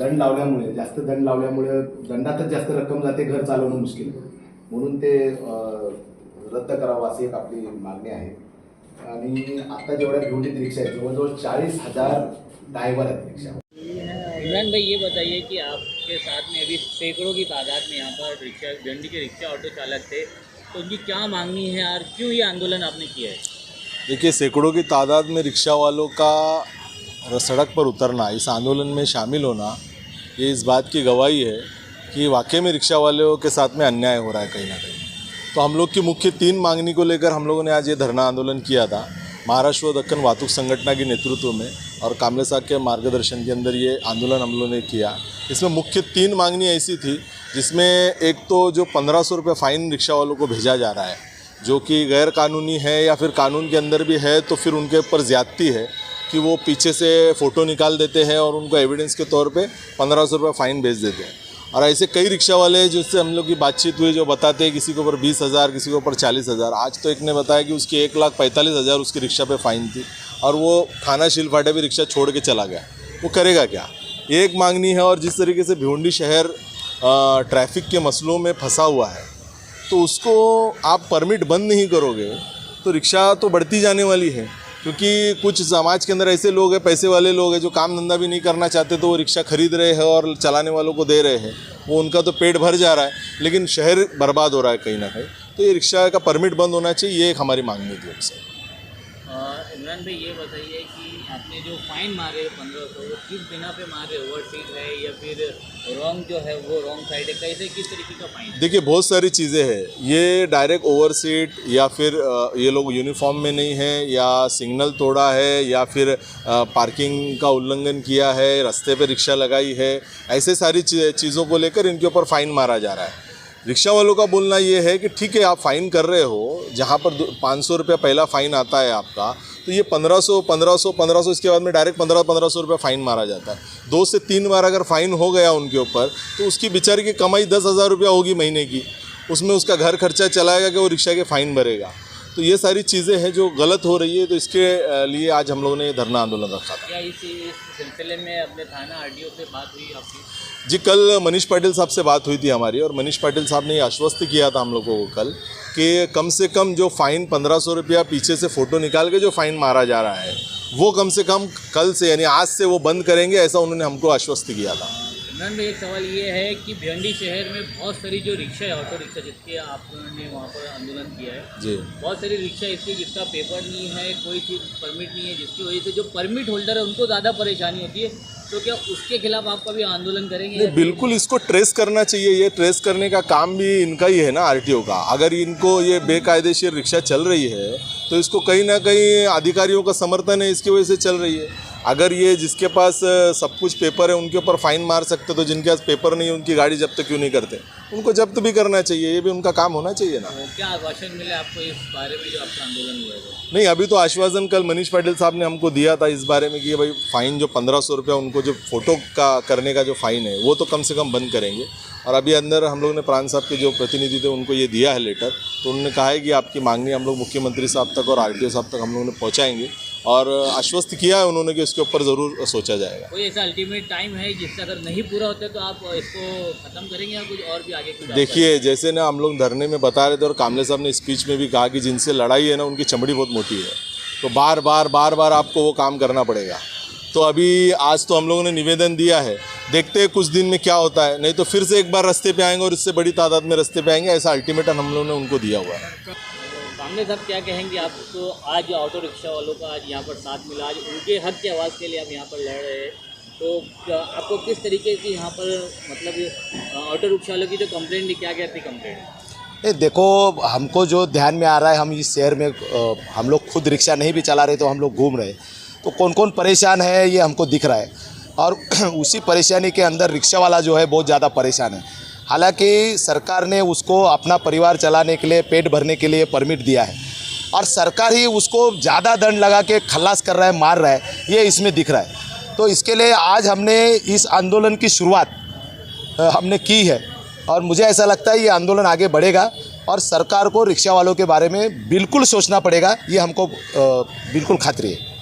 दंड लावल्यामुळे, जास्त दंड लावल्यामुळे दंडातच जास्त रक्कम जाते, घर चालवणं मुश्किल, म्हणून ते रद्द करावं अशी एक आपली मागणी आहे. आणि आता जेवढ्या भिवंडीत रिक्षा आहेत जवळजवळ 40,000 ड्रायव्हर आहेत रिक्षा. इमरान भाई, ये बताइए कि आपके साथ में अभी सैकड़ों की तादाद में यहाँ पर रिक्शा भिवंडी के रिक्शा ऑटो चालक थे, तो उनकी क्या मांगनी है और क्यों ये आंदोलन आपने किया है? देखिए, सैकड़ों की तादाद में रिक्शा वालों का सड़क पर उतरना, इस आंदोलन में शामिल होना, ये इस बात की गवाही है कि वाकई में रिक्शा वालों के साथ में अन्याय हो रहा है कहीं ना कहीं. तो हम लोग की मुख्य 3 मांगनी को लेकर हम लोगों ने आज ये धरना आंदोलन किया था. महाराष्ट्र व दक्कन वाहतूक संगठना के नेतृत्व में और कामले साहब के मार्गदर्शन के अंदर ये आंदोलन हम लोगों ने किया. इसमें मुख्य 3 मांगनी ऐसी थी जिसमें एक तो जो 1500 रुपये फ़ाइन रिक्शा वालों को भेजा जा रहा है, जो कि गैर कानूनी है या फिर कानून के अंदर भी है, तो फिर उनके ऊपर ज़्यादती है कि वो पीछे से फ़ोटो निकाल देते हैं और उनको एविडेंस के तौर पे 1500 रुपये फ़ाइन भेज देते हैं. और ऐसे कई रिक्शा वाले हैं जिससे हम लोग की बातचीत हुई, जो बताते हैं किसी के ऊपर 20,000, किसी के ऊपर 40,000. आज तो एक ने बताया कि उसकी 1,45,000 उसकी रिक्शा पे फ़ाइन थी और वो थाना शीलफाटे भी रिक्शा छोड़ के चला गया. वो करेगा क्या? ये एक मांगनी है. और जिस तरीके से भिवंडी शहर ट्रैफिक के मसलों में फंसा हुआ है, तो उसको आप परमिट बंद नहीं करोगे तो रिक्शा तो बढ़ती जाने वाली है. क्योंकि कुछ समाज के अंदर ऐसे लोग हैं, पैसे वाले लोग हैं, जो काम धंधा भी नहीं करना चाहते, तो वो रिक्शा खरीद रहे हैं और चलाने वालों को दे रहे हैं. वो उनका तो पेट भर जा रहा है, लेकिन शहर बर्बाद हो रहा है कहीं ना कहीं. तो ये रिक्शा का परमिट बंद होना चाहिए, ये एक हमारी मांगनी थी उनसे. इमरान भाई, ये बताइए कि आपने जो फाइन मारे 1500, वो किस बिना पे मारे? ओवर सीट है या फिर रॉन्ग जो है वो रॉन्ग साइड है, कैसे किस तरीके का फाइन? देखिए, बहुत सारी चीज़ें हैं. ये डायरेक्ट ओवर सीट या फिर ये लोग यूनिफॉर्म में नहीं हैं, या सिग्नल तोड़ा है, या फिर पार्किंग का उल्लंघन किया है, रास्ते पे रिक्शा लगाई है. ऐसे सारी चीज़ों को लेकर इनके ऊपर फ़ाइन मारा जा रहा है. रिक्शा वालों का बोलना ये है कि ठीक है, आप फ़ाइन कर रहे हो, जहाँ पर 500 रुपया पहला फ़ाइन आता है आपका, तो ये 1500 इसके बाद में डायरेक्ट 1500 रुपये फ़ाइन मारा जाता है. 2 से 3 बार अगर फ़ाइन हो गया उनके ऊपर, तो उसकी बेचारे की कमाई 10,000 रुपया होगी महीने की. उसमें उसका घर खर्चा चलाएगा कि वो रिक्शा के फ़ाइन भरेगा. तो ये सारी चीज़ें हैं जो गलत हो रही है. तो इसके लिए आज हम लोगों ने धरना आंदोलन रखा था. क्या इस सिलसिले में अपने थाना आरडीओ से बात हुई आपकी? जी, कल मनीष पाटिल साहब से बात हुई थी हमारी, और मनीष पाटिल साहब ने ये आश्वस्त किया था हम लोगों को कल कि कम से कम जो फ़ाइन 1500 रुपया पीछे से फ़ोटो निकाल के जो फ़ाइन मारा जा रहा है, वो कम से कम कल से यानी आज से वो बंद करेंगे, ऐसा उन्होंने हमको आश्वस्त किया था. इमरान भाई, एक सवाल ये है कि भिवंडी शहर में बहुत सारी जो रिक्शा है, ऑटो रिक्शा, जिसके आपने वहाँ पर आंदोलन किया है जी, बहुत सारी रिक्शा इसकी जिसका पेपर नहीं है, कोई चीज़ परमिट नहीं है, जिसकी वजह से जो परमिट होल्डर है उनको ज़्यादा परेशानी होती है. तो क्या उसके खिलाफ आप कभी आंदोलन करेंगे? नहीं, बिल्कुल इसको ट्रेस करना चाहिए. ये ट्रेस करने का काम भी इनका ही है ना, आरटीओ का. अगर इनको ये बेकायदेशीर रिक्शा चल रही है, तो इसको कहीं ना कहीं अधिकारियों का समर्थन है, इसकी वजह से चल रही है. अगर ये जिसके पास सब कुछ पेपर है उनके ऊपर फ़ाइन मार सकते, तो जिनके पास पेपर नहीं है उनकी गाड़ी जब्त क्यों नहीं करते? उनको जब्त भी करना चाहिए, ये भी उनका काम होना चाहिए ना. तो क्या आश्वासन मिला आपको इस बारे में जो आपका आंदोलन हुआ है? नहीं, अभी तो आश्वासन कल मनीष पाटिल साहब ने हमको दिया था इस बारे में कि भाई फ़ाइन जो 1500 रुपया उनको जो फ़ोटो का करने का जो फ़ाइन है, वो तो कम से कम बंद करेंगे. और अभी अंदर हम लोग ने प्राण साहब के जो प्रतिनिधि थे उनको ये दिया है लेटर, तो उन्होंने कहा है कि आपकी मांगनी हम लोग मुख्यमंत्री साहब तक और आरटीओ साहब तक हम लोगों ने पहुँचाएंगे, और आश्वस्त किया है उन्होंने कि इसके ऊपर ज़रूर सोचा जाएगा. कोई ऐसा अल्टीमेट टाइम है जिससे अगर नहीं पूरा होता तो आप इसको ख़त्म करेंगे या कुछ और भी आगे कुछ? देखिए, जैसे ना हम लोग धरने में बता रहे थे और कामले साहब ने स्पीच में भी कहा कि जिनसे लड़ाई है ना उनकी चमड़ी बहुत मोटी है, तो बार बार आपको वो काम करना पड़ेगा. तो अभी आज तो हम लोगों ने निवेदन दिया है, देखते हैं कुछ दिन में क्या होता है. नहीं तो फिर से एक बार रास्ते पे आएंगे और इससे बड़ी तादाद में रास्ते पे आएंगे. ऐसा अल्टीमेटम हम लोगों ने उनको दिया हुआ है. कामले साहब, क्या कहेंगे आपको? आज ऑटो रिक्शा वालों का आज यहाँ पर साथ मिला, आज उनके हक की आवाज़ के लिए आप यहाँ पर लड़ रहे हैं, तो आपको किस तरीके की यहाँ पर मतलब ऑटो रिक्शा वालों की जो कंप्लेंट थी, क्या क्या थी कंप्लेंट? देखो, हमको जो ध्यान में आ रहा है, हम इस शहर में हम लोग खुद रिक्शा नहीं भी चला रहे, तो हम लोग घूम रहे, तो कौन कौन परेशान है ये हमको दिख रहा है. और उसी परेशानी के अंदर रिक्शा वाला जो है बहुत ज़्यादा परेशान है. हालांकि सरकार ने उसको अपना परिवार चलाने के लिए, पेट भरने के लिए परमिट दिया है, और सरकार ही उसको ज़्यादा दंड लगा के खल्लास कर रहा है, मार रहा है, ये इसमें दिख रहा है. तो इसके लिए आज हमने इस आंदोलन की शुरुआत हमने की है, और मुझे ऐसा लगता है ये आंदोलन आगे बढ़ेगा, और सरकार को रिक्शा वालों के बारे में बिल्कुल सोचना पड़ेगा, ये हमको बिल्कुल खातिर है.